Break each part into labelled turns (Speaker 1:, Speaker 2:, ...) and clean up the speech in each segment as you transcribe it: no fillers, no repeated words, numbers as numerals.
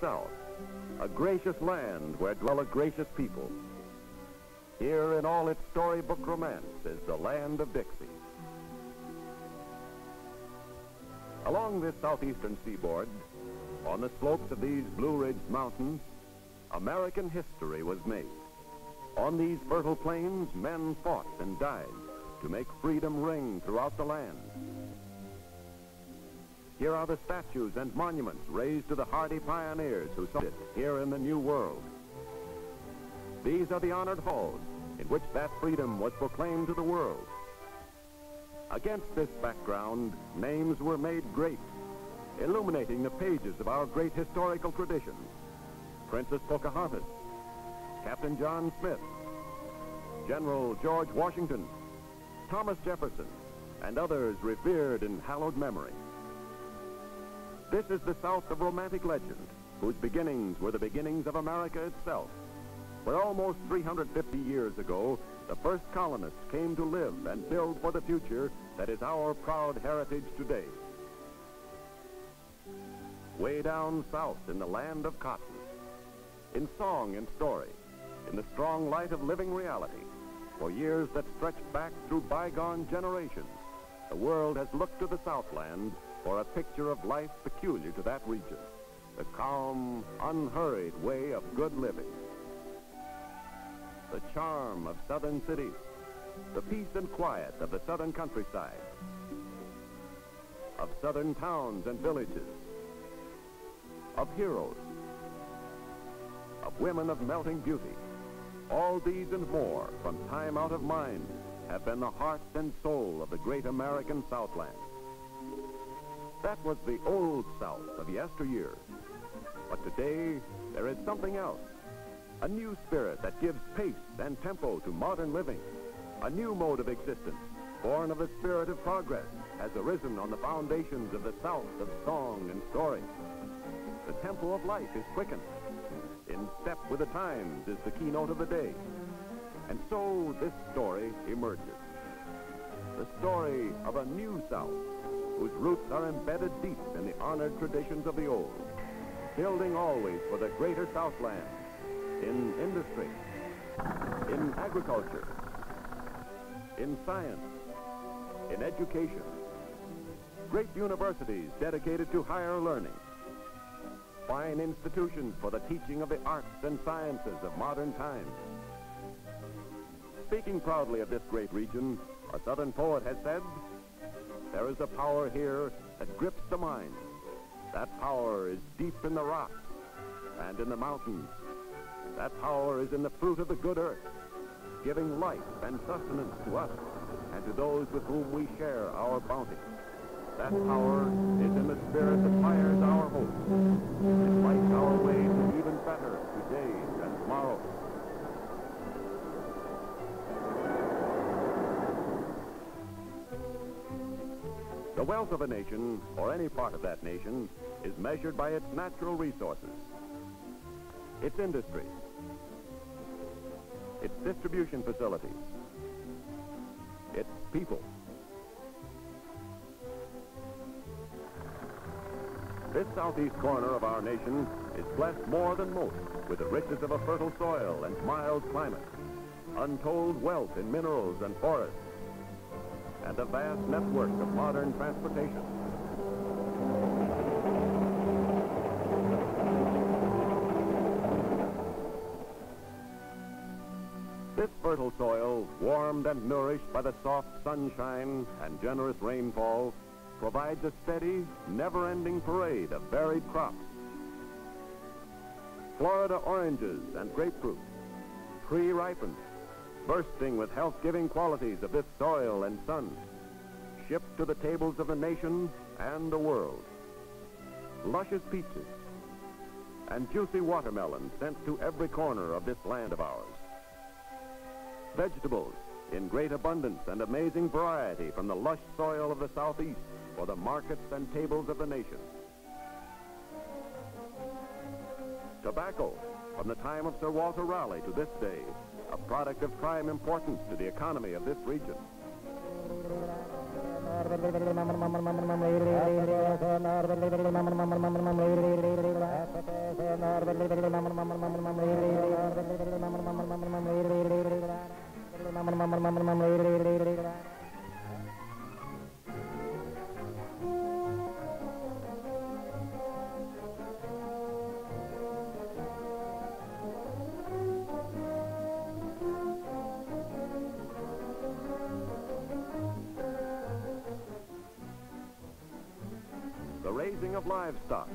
Speaker 1: South, a gracious land where dwell a gracious people. Here in all its storybook romance is the land of Dixie. Along this southeastern seaboard, on the slopes of these Blue Ridge Mountains, American history was made. On these fertile plains, men fought and died to make freedom ring throughout the land. Here are the statues and monuments raised to the hardy pioneers who saw it here in the New World. These are the honored halls in which that freedom was proclaimed to the world. Against this background, names were made great, illuminating the pages of our great historical traditions. Princess Pocahontas, Captain John Smith, General George Washington, Thomas Jefferson, and others revered in hallowed memory. This is the South of romantic legend, whose beginnings were the beginnings of America itself, where almost 350 years ago, the first colonists came to live and build for the future that is our proud heritage today. Way down south in the land of cotton, in song and story, in the strong light of living reality, for years that stretch back through bygone generations, the world has looked to the Southland for a picture of life peculiar to that region, the calm, unhurried way of good living. The charm of southern cities, the peace and quiet of the southern countryside, of southern towns and villages, of heroes, of women of melting beauty. All these and more, from time out of mind, have been the heart and soul of the great American Southland. That was the old South of yesteryear. But today, there is something else. A new spirit that gives pace and tempo to modern living. A new mode of existence, born of the spirit of progress, has arisen on the foundations of the South of song and story. The tempo of life is quickened. In step with the times is the keynote of the day. And so this story emerges. The story of a new South, whose roots are embedded deep in the honored traditions of the old, building always for the greater Southland, in industry, in agriculture, in science, in education, great universities dedicated to higher learning, fine institutions for the teaching of the arts and sciences of modern times. Speaking proudly of this great region, a Southern poet has said, "There is a power here that grips the mind. That power is deep in the rocks and in the mountains. That power is in the fruit of the good earth, giving life and sustenance to us and to those with whom we share our bounty. That power is in the spirit that fires our hopes and lights our way to even better today and tomorrow." The wealth of a nation, or any part of that nation, is measured by its natural resources, its industry, its distribution facilities, its people. This southeast corner of our nation is blessed more than most with the riches of a fertile soil and mild climate, untold wealth in minerals and forests, and a vast network of modern transportation. This fertile soil, warmed and nourished by the soft sunshine and generous rainfall, provides a steady, never-ending parade of varied crops. Florida oranges and grapefruit, pre-ripened, bursting with health-giving qualities of this soil and sun, shipped to the tables of the nation and the world. Luscious peaches and juicy watermelons sent to every corner of this land of ours. Vegetables in great abundance and amazing variety from the lush soil of the Southeast for the markets and tables of the nation. Tobacco from the time of Sir Walter Raleigh to this day, a product of prime importance to the economy of this region. The raising of livestock,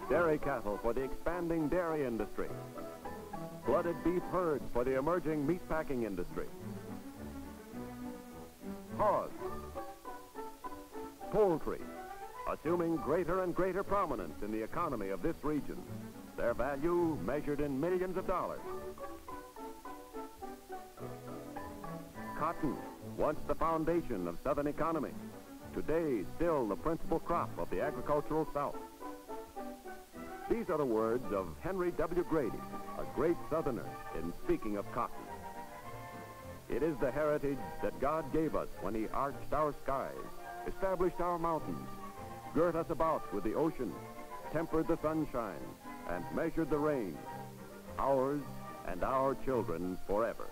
Speaker 1: dairy cattle for the expanding dairy industry, blooded beef herds for the emerging meatpacking industry, hogs, poultry, assuming greater and greater prominence in the economy of this region, their value measured in millions of dollars. Cotton, once the foundation of Southern economy, today still the principal crop of the agricultural South. These are the words of Henry W. Grady, a great Southerner, in speaking of cotton. It is the heritage that God gave us when he arched our skies, established our mountains, girt us about with the ocean, tempered the sunshine, and measured the rain, ours and our children's forever.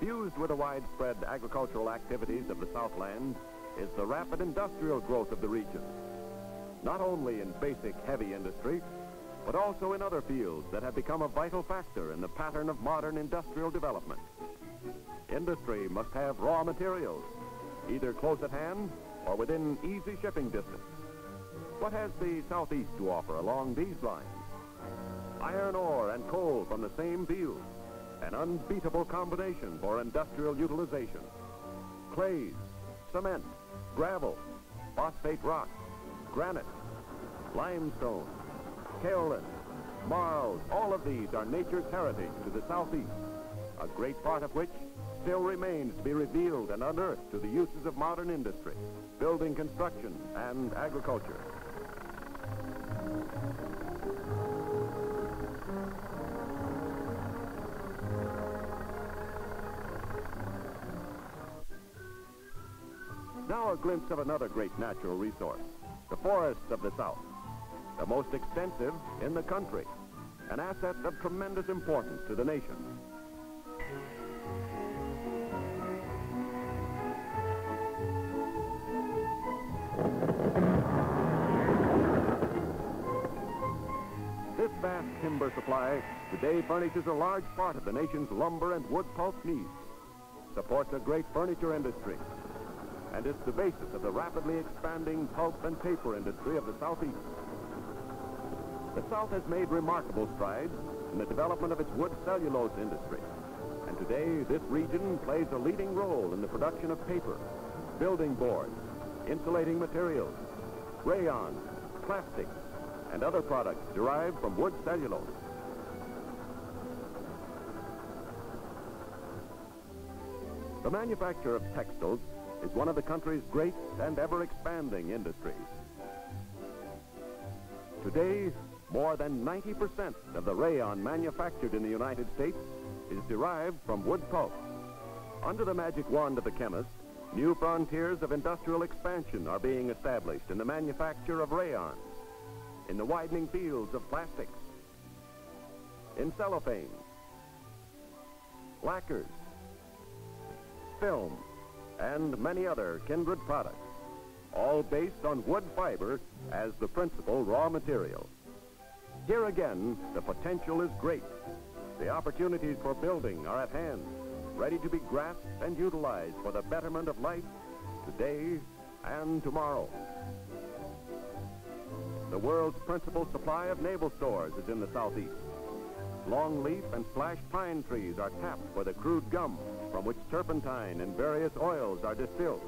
Speaker 1: Fused with the widespread agricultural activities of the Southland is the rapid industrial growth of the region, not only in basic heavy industry, but also in other fields that have become a vital factor in the pattern of modern industrial development. Industry must have raw materials, either close at hand or within easy shipping distance. What has the Southeast to offer along these lines? Iron ore and coal from the same fields, an unbeatable combination for industrial utilization. Clays, cement, gravel, phosphate rock, granite, limestone, kaolin, marls, all of these are nature's heritage to the Southeast, a great part of which still remains to be revealed and unearthed to the uses of modern industry, building construction, and agriculture. Now a glimpse of another great natural resource, the forests of the South, the most extensive in the country, an asset of tremendous importance to the nation. This vast timber supply today furnishes a large part of the nation's lumber and wood pulp needs, supports a great furniture industry, and is the basis of the rapidly expanding pulp and paper industry of the Southeast. The South has made remarkable strides in the development of its wood cellulose industry, and today this region plays a leading role in the production of paper, building boards, insulating materials, rayon, plastics, and other products derived from wood cellulose. The manufacture of textiles is one of the country's great and ever-expanding industries. Today, more than 90% of the rayon manufactured in the United States is derived from wood pulp. Under the magic wand of the chemist, new frontiers of industrial expansion are being established in the manufacture of rayons, in the widening fields of plastics, in cellophane, lacquers, film, and many other kindred products, all based on wood fiber as the principal raw material. Here again, the potential is great. The opportunities for building are at hand, ready to be grasped and utilized for the betterment of life today and tomorrow. The world's principal supply of naval stores is in the Southeast. Longleaf and flash pine trees are tapped for the crude gum from which turpentine and various oils are distilled.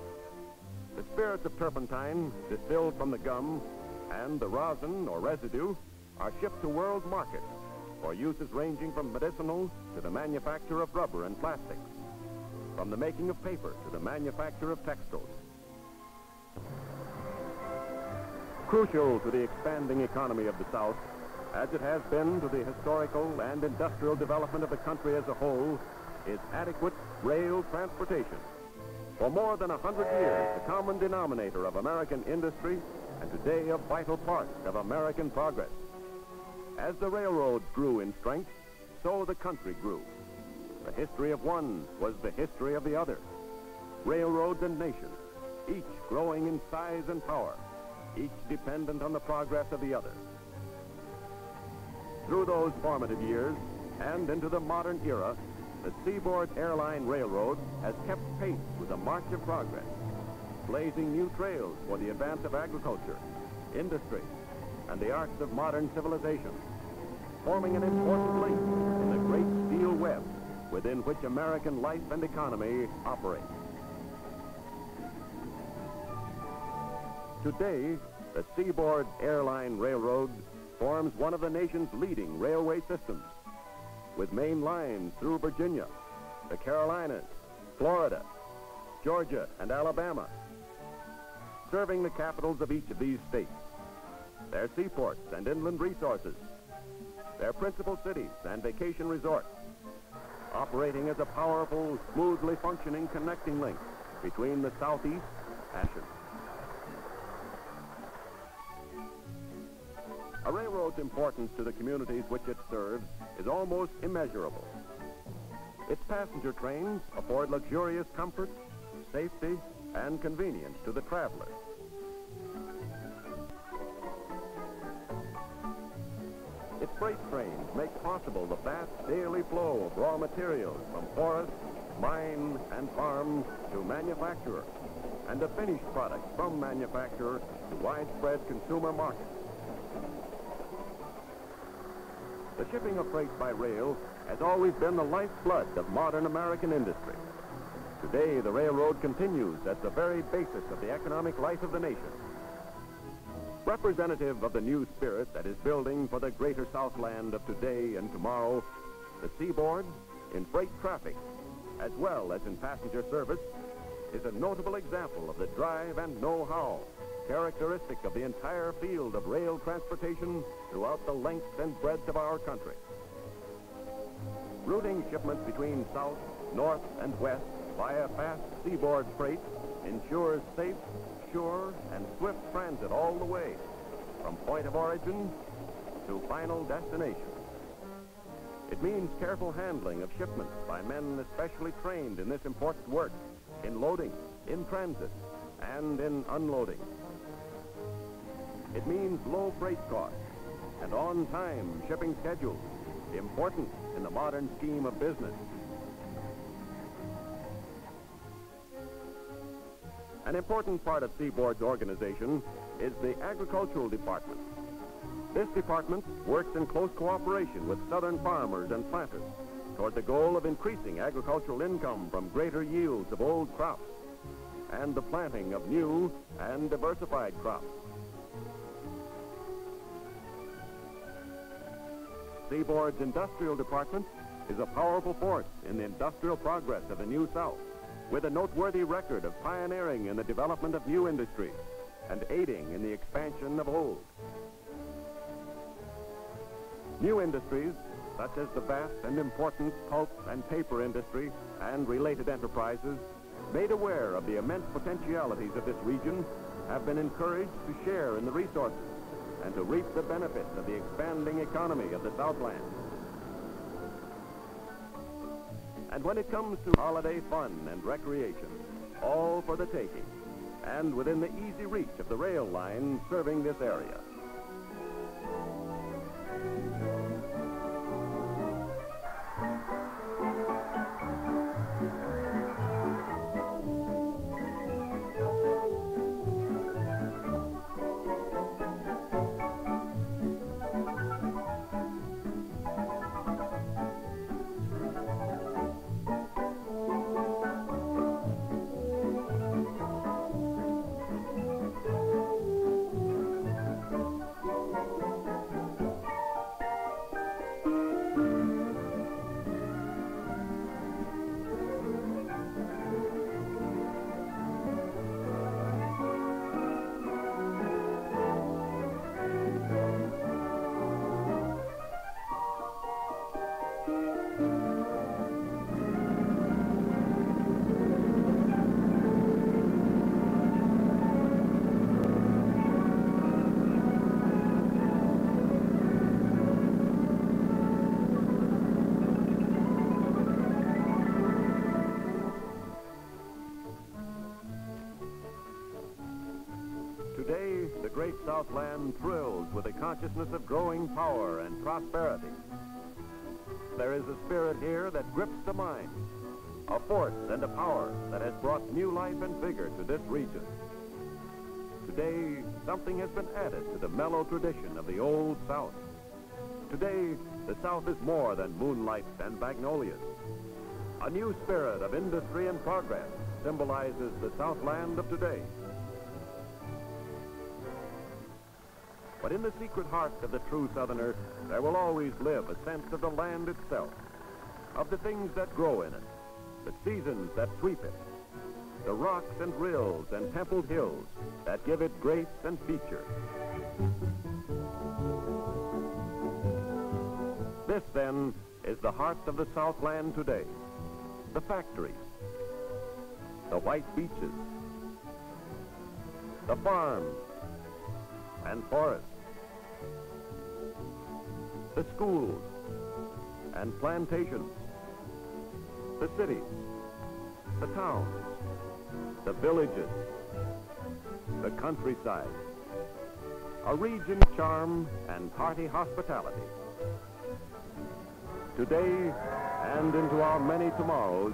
Speaker 1: The spirits of turpentine, distilled from the gum, and the rosin or residue are shipped to world markets for uses ranging from medicinal to the manufacture of rubber and plastics, from the making of paper to the manufacture of textiles. Crucial to the expanding economy of the South as it has been to the historical and industrial development of the country as a whole, is adequate rail transportation. For more than 100 years, the common denominator of American industry, and today a vital part of American progress. As the railroads grew in strength, so the country grew. The history of one was the history of the other. Railroads and nations, each growing in size and power, each dependent on the progress of the other. Through those formative years and into the modern era, the Seaboard Air Line Railroad has kept pace with the march of progress, blazing new trails for the advance of agriculture, industry, and the arts of modern civilization, forming an important link in the great steel web within which American life and economy operate. Today, the Seaboard Air Line Railroad forms one of the nation's leading railway systems, with main lines through Virginia, the Carolinas, Florida, Georgia, and Alabama, serving the capitals of each of these states, their seaports and inland resources, their principal cities and vacation resorts, operating as a powerful, smoothly functioning connecting link between the southeast and Asia. A railroad's importance to the communities which it serves is almost immeasurable. Its passenger trains afford luxurious comfort, safety, and convenience to the traveler. Its freight trains make possible the vast daily flow of raw materials from forest, mine, and farm to manufacturer, and the finished product from manufacturer to widespread consumer markets. The shipping of freight by rail has always been the lifeblood of modern American industry. Today, the railroad continues as the very basis of the economic life of the nation. Representative of the new spirit that is building for the greater Southland of today and tomorrow, the Seaboard, in freight traffic, as well as in passenger service, is a notable example of the drive and know-how characteristic of the entire field of rail transportation throughout the length and breadth of our country. Routing shipments between south, north, and west via fast seaboard freight ensures safe, sure, and swift transit all the way, from point of origin to final destination. It means careful handling of shipments by men especially trained in this important work, in loading, in transit, and in unloading. It means low freight costs and on-time shipping schedules, important in the modern scheme of business. An important part of Seaboard's organization is the agricultural department. This department works in close cooperation with southern farmers and planters toward the goal of increasing agricultural income from greater yields of old crops and the planting of new and diversified crops. Seaboard's industrial department is a powerful force in the industrial progress of the New South, with a noteworthy record of pioneering in the development of new industries and aiding in the expansion of old. New industries, such as the vast and important pulp and paper industry and related enterprises, made aware of the immense potentialities of this region, have been encouraged to share in the resources and to reap the benefits of the expanding economy of the Southland. And when it comes to holiday fun and recreation, all for the taking, and within the easy reach of the rail line serving this area. Southland thrills with the consciousness of growing power and prosperity. There is a spirit here that grips the mind, a force and a power that has brought new life and vigor to this region. Today, something has been added to the mellow tradition of the Old South. Today, the South is more than moonlights and magnolias. A new spirit of industry and progress symbolizes the Southland of today. But in the secret heart of the true Southerner, there will always live a sense of the land itself, of the things that grow in it, the seasons that sweep it, the rocks and rills and templed hills that give it grace and feature. This, then, is the heart of the Southland today. The factories, the white beaches, the farms and forests, the schools and plantations, the cities, the towns, the villages, the countryside, a region of charm and hearty hospitality. Today and into our many tomorrows,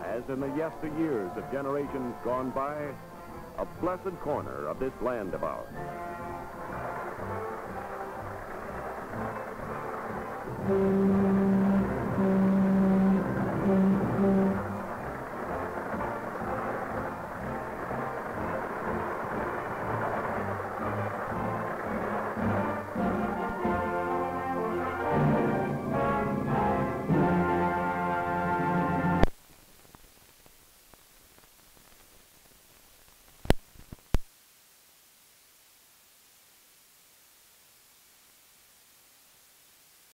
Speaker 1: as in the yesteryears of generations gone by, a blessed corner of this land of ours.